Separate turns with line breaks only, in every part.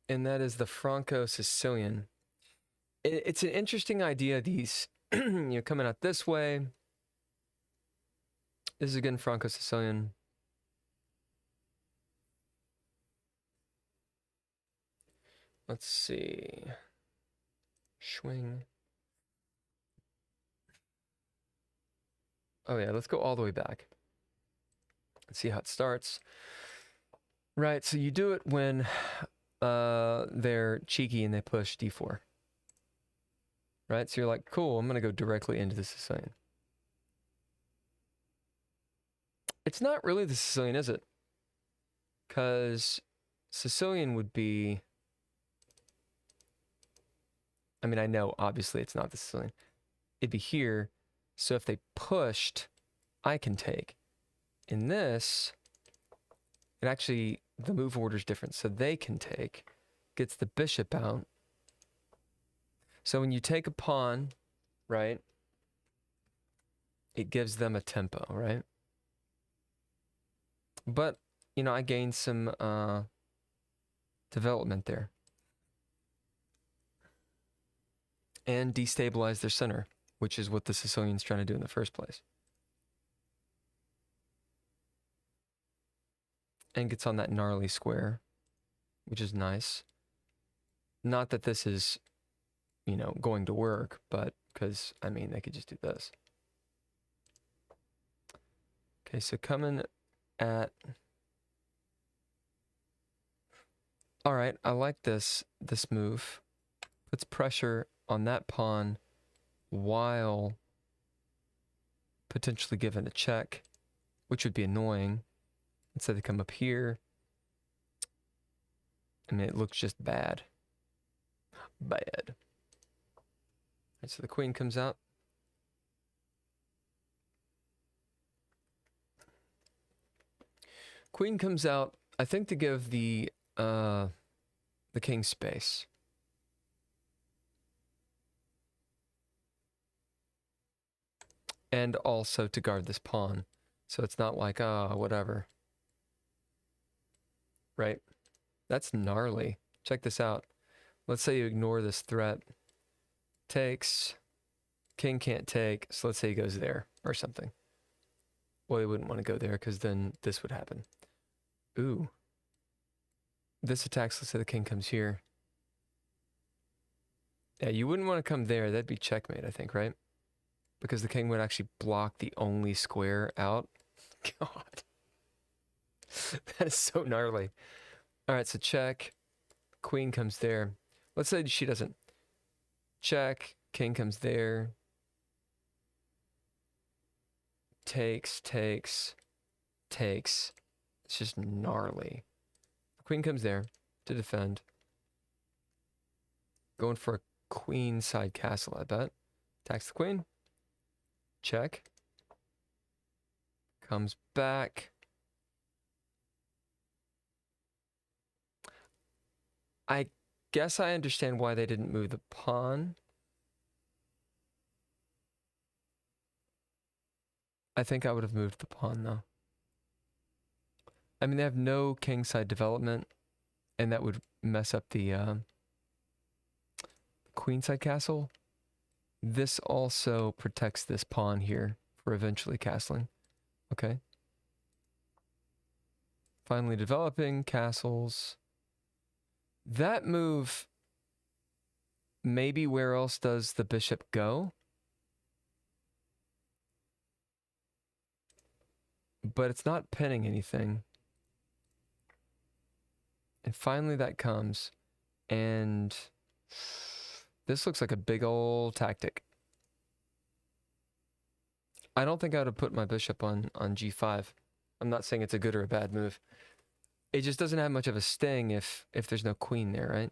and that is the Franco Sicilian. It's an interesting idea. These, coming out this way. This is again Franco Sicilian. Let's see. Swing. Oh yeah, let's go all the way back. Let's see how it starts. Right, so you do it when they're cheeky and they push d4. Right, so you're like, cool, I'm gonna go directly into the Sicilian. It's not really the Sicilian, is it? Because Sicilian would be... I mean, I know, obviously, it's not the Sicilian. It'd be here, so if they pushed, I can take. In this, it actually, the move order is different, so they can take. Gets the bishop out. So when you take a pawn, right, it gives them a tempo, right? But, I gained some development there. And destabilize their center, which is what the Sicilian's trying to do in the first place. And gets on that gnarly square, which is nice. Not that this is, going to work, but because, they could just do this. Okay, so coming at... All right, I like this move. Puts pressure on that pawn while potentially given a check, which would be annoying. Instead they come up here. It looks just bad. Bad. Right, so the queen comes out. Queen comes out, I think, to give the king space. And also to guard this pawn. So it's not like, whatever. Right? That's gnarly. Check this out. Let's say you ignore this threat. Takes. King can't take, so let's say he goes there or something. Well, he wouldn't want to go there because then this would happen. Ooh. This attacks, let's say the king comes here. Yeah, you wouldn't want to come there. That'd be checkmate, I think, right? Because the king would actually block the only square out. God. That is so gnarly. All right, so check. Queen comes there. Let's say she doesn't. Check. King comes there. Takes. It's just gnarly. Queen comes there to defend. Going for a queen side castle, I bet. Attacks the queen. Check. Comes back. I guess I understand why they didn't move the pawn. I think I would have moved the pawn, though. They have no kingside development, and that would mess up the queenside castle. This also protects this pawn here for eventually castling. Okay. Finally developing castles. That move, maybe where else does the bishop go? But it's not pinning anything. And finally that comes. And this looks like a big old tactic. I don't think I would have put my bishop on g5. I'm not saying it's a good or a bad move. It just doesn't have much of a sting if there's no queen there, right?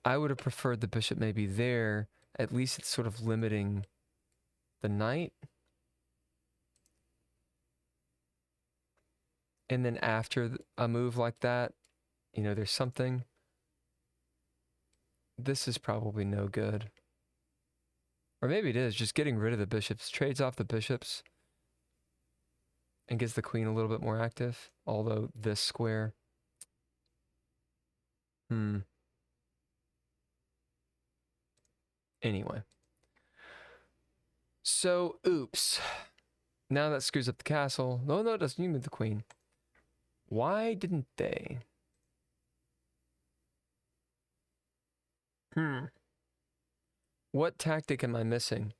I would have preferred the bishop maybe there. At least it's sort of limiting the knight. And then after a move like that, there's something. This is probably no good. Or maybe it is, just getting rid of the bishops. Trades off the bishops. and gets the queen a little bit more active, although this square. Anyway. So, oops. Now that screws up the castle. No, it doesn't. You move the queen. Why didn't they? What tactic am I missing?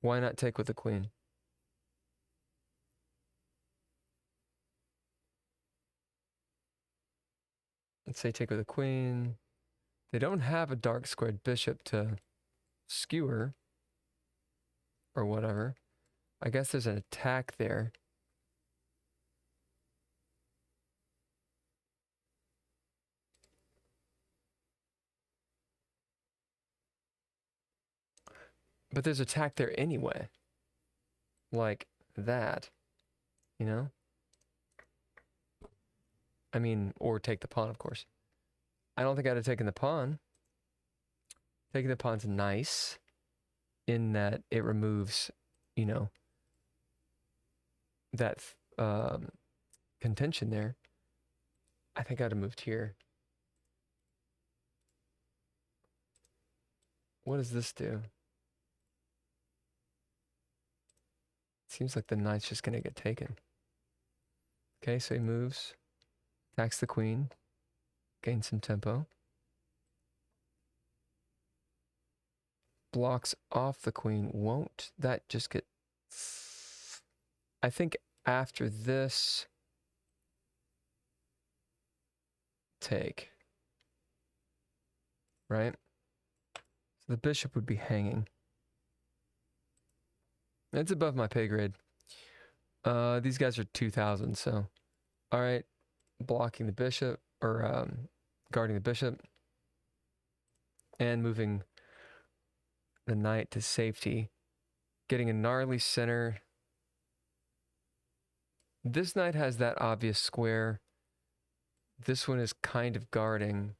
Why not take with the queen? Let's say take with the queen. They don't have a dark squared bishop to skewer or whatever. I guess there's an attack there. But there's attack there anyway. Like that, you know? I mean, or take the pawn, of course. I don't think I'd have taken the pawn. Taking the pawn's nice in that it removes, you know, that contention there. I think I'd have moved here. What does this do? Seems like the knight's just going to get taken. Okay, so he moves, attacks the queen, gains some tempo. Blocks off the queen. Won't that just get... I think after this... take. Right? So the bishop would be hanging. It's above my pay grade. These guys are 2,000, so... Alright, blocking the bishop, or guarding the bishop. And moving the knight to safety. Getting a gnarly center. This knight has that obvious square. This one is kind of guarding.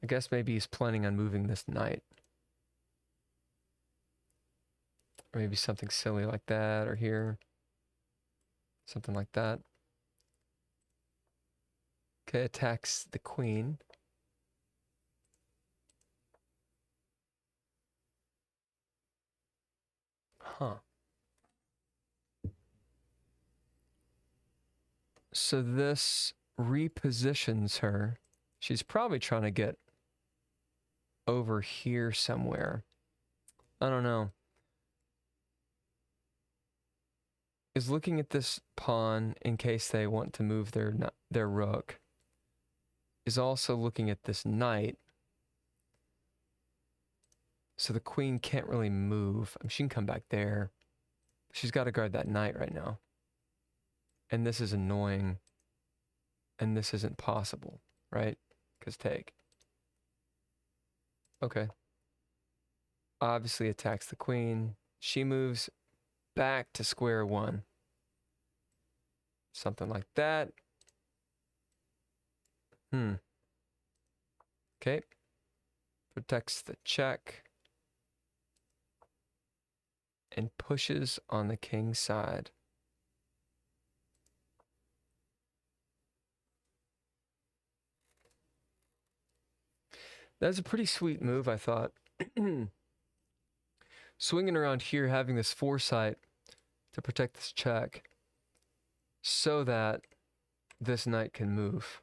I guess maybe he's planning on moving this knight. Or maybe something silly like that, or here. Something like that. Okay, attacks the queen. Huh. So this repositions her. She's probably trying to get over here somewhere. I don't know. Is looking at this pawn in case they want to move their rook. Is also looking at this knight. So the queen can't really move. I mean, she can come back there. She's got to guard that knight right now. And this is annoying. And this isn't possible, right? Because take. Okay. Obviously attacks the queen. She moves back to square one. Something like that. Okay. Protects the check. And pushes on the king's side. That's a pretty sweet move, I thought. Swinging around here, having this foresight to protect this check so that this knight can move.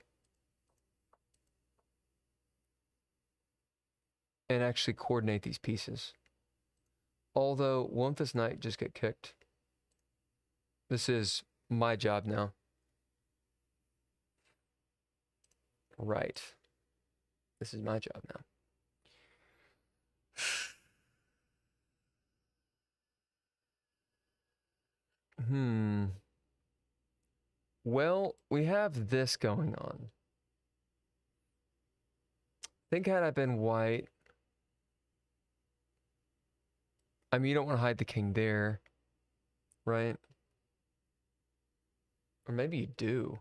And actually coordinate these pieces. Although, won't this knight just get kicked? This is my job now. Right. This is my job now. Well, we have this going on. I think had I been white... I mean, you don't want to hide the king there, right? Or maybe you do.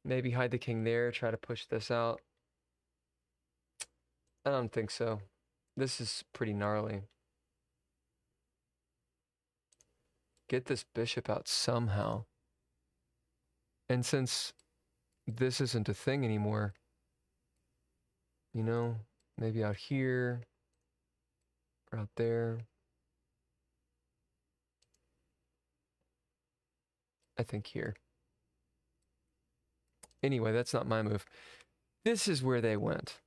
Maybe hide the king there, try to push this out. I don't think so. This is pretty gnarly. get this bishop out somehow. And since this isn't a thing anymore, you know, maybe out here or out there. I think here. Anyway, that's not my move. This is where they went.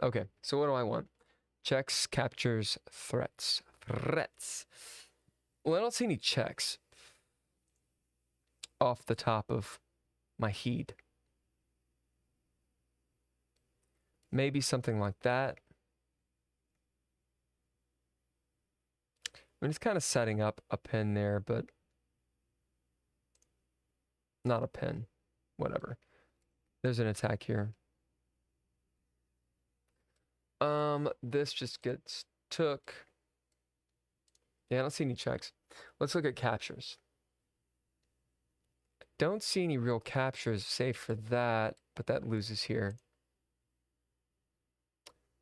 Okay, so what do I want? Checks, captures, threats. Threats. Well, I don't see any checks off the top of my heat. Maybe something like that. I mean, it's kind of setting up a pin there, but not a pin. Whatever. There's an attack here. This just gets took. Yeah, I don't see any checks. Let's look at captures. Don't see any real captures save for that, but that loses here.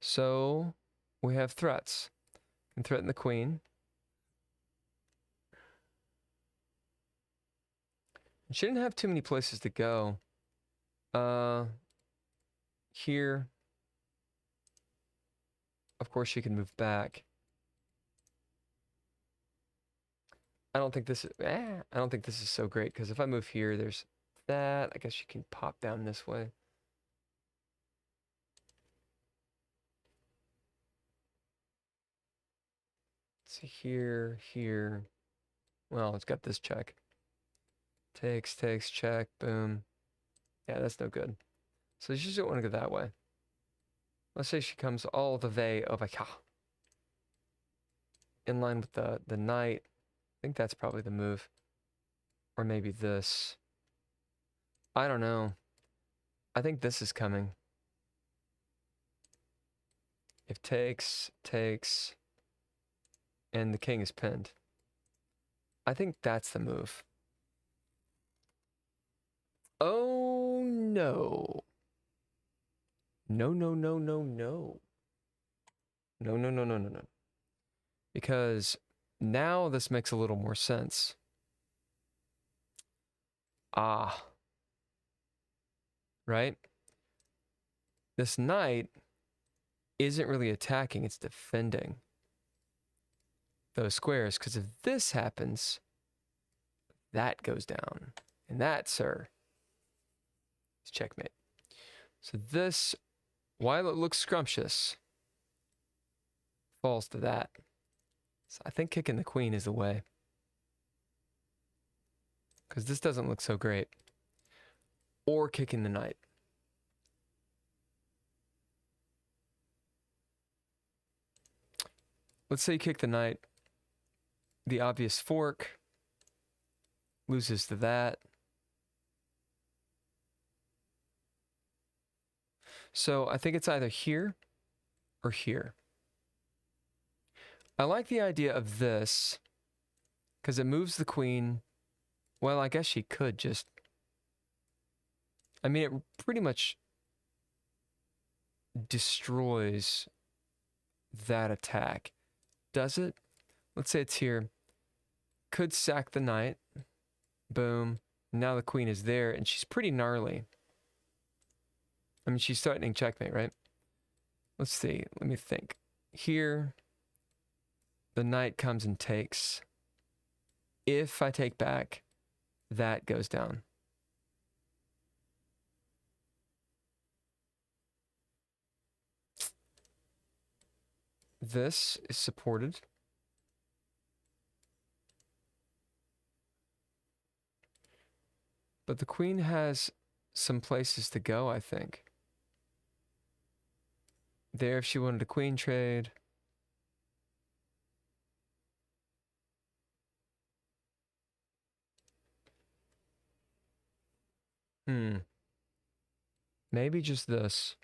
So we have threats. And threaten the queen. And she didn't have too many places to go. Here. Of course she can move back. I don't think this is so great, because if I move here, there's that. I guess you can pop down this way. Let's see here, here. Well, it's got this check. Takes, check, boom. Yeah, that's no good. So you just don't want to go that way. Let's say she comes all the way over here. In line with the knight. I think that's probably the move. Or maybe this. I don't know. I think this is coming. If takes, and the king is pinned. I think that's the move. Oh, no. No. No. Because now this makes a little more sense. Ah. Right? This knight isn't really attacking, it's defending those squares. Because if this happens, that goes down. And that, sir, is checkmate. So this, while it looks scrumptious, falls to that. So I think kicking the queen is the way. Because this doesn't look so great. Or kicking the knight. Let's say you kick the knight. The obvious fork loses to that. So I think it's either here or here. I like the idea of this because it moves the queen. Well, I guess she could just... I mean, it pretty much destroys that attack. Does it? Let's say it's here. Could sack the knight. Boom. Now the queen is there, and she's pretty gnarly. I mean, she's threatening checkmate, right? Let's see. Let me think. Here, the knight comes and takes. If I take back, that goes down. This is supported. But the queen has some places to go, I think. There, if she wanted a queen trade. Maybe just this.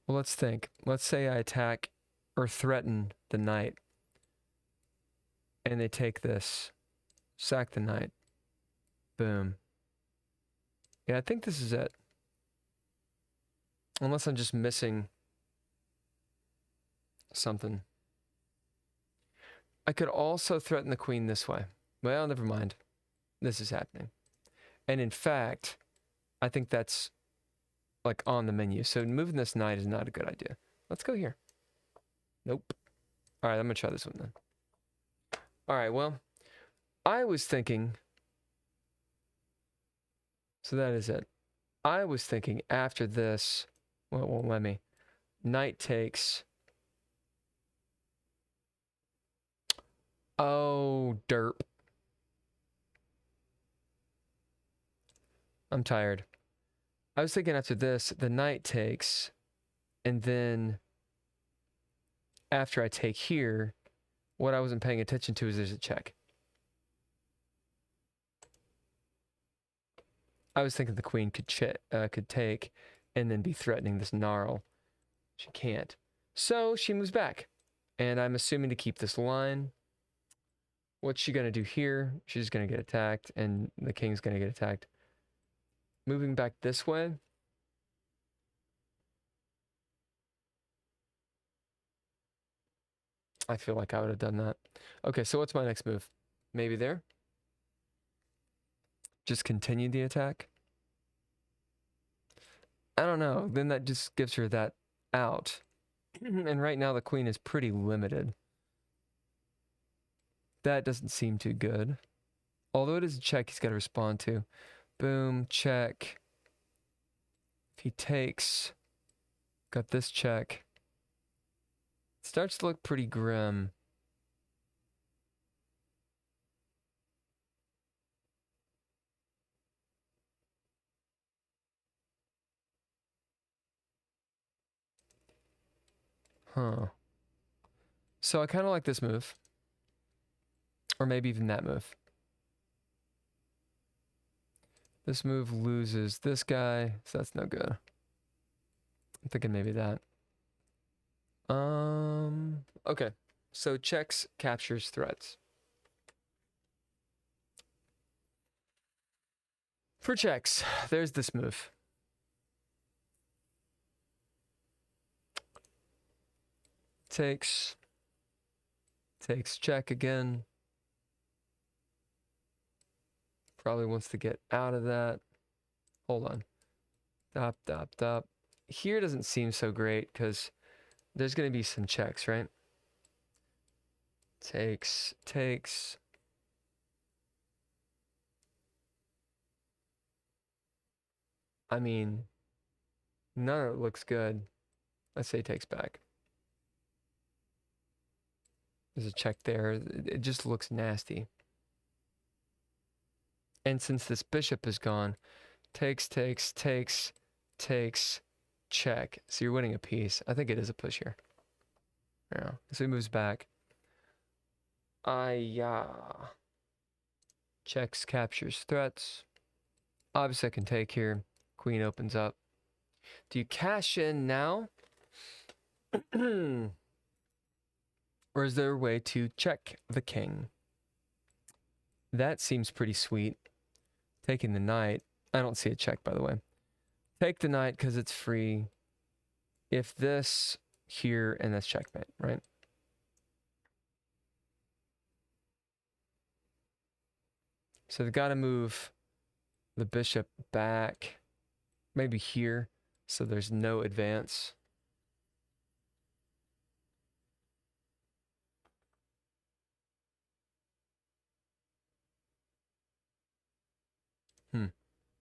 Well, let's think. Let's say I attack or threaten the knight. And they take this. Sack the knight. Boom. Yeah, I think this is it. Unless I'm just missing something. I could also threaten the queen this way. Well, never mind. This is happening. And in fact, I think that's like on the menu. So moving this knight is not a good idea. Let's go here. Nope. All right, I'm going to try this one then. All right, well, I was thinking... So that is it. I was thinking after this... Well, it won't let me. Knight takes... Oh, derp. I'm tired. I was thinking after this, the knight takes, and then after I take here, what I wasn't paying attention to is there's a check. I was thinking the queen could take and then be threatening this gnarl. She can't. So she moves back. And I'm assuming to keep this line. What's she going to do here? She's going to get attacked, and the king's going to get attacked. Moving back this way. I feel like I would have done that. Okay, so what's my next move? Maybe there? Just continue the attack? I don't know. Then that just gives her that out. And right now the queen is pretty limited. That doesn't seem too good. Although it is a check he's got to respond to. Boom, check. If he takes, got this check. It starts to look pretty grim. Huh. So I kind of like this move. Or maybe even that move. This move loses this guy, so that's no good. I'm thinking maybe that. Okay. So checks, captures, threats. For checks, there's this move. Takes check again. Probably wants to get out of that. Hold on. Dop, dop, dop. Here doesn't seem so great because there's going to be some checks, right? Takes. I mean, none of it looks good. Let's say takes back. There's a check there. It just looks nasty. And since this bishop is gone, takes, check. So you're winning a piece. I think it is a push here. Yeah. So he moves back. Checks, captures, threats. Obviously I can take here. Queen opens up. Do you cash in now? Or is there a way to check the king? That seems pretty sweet. Taking the knight. I don't see a check, by the way. Take the knight because it's free. If this here, and that's checkmate, right? So they've got to move the bishop back. Maybe here, so there's no advance.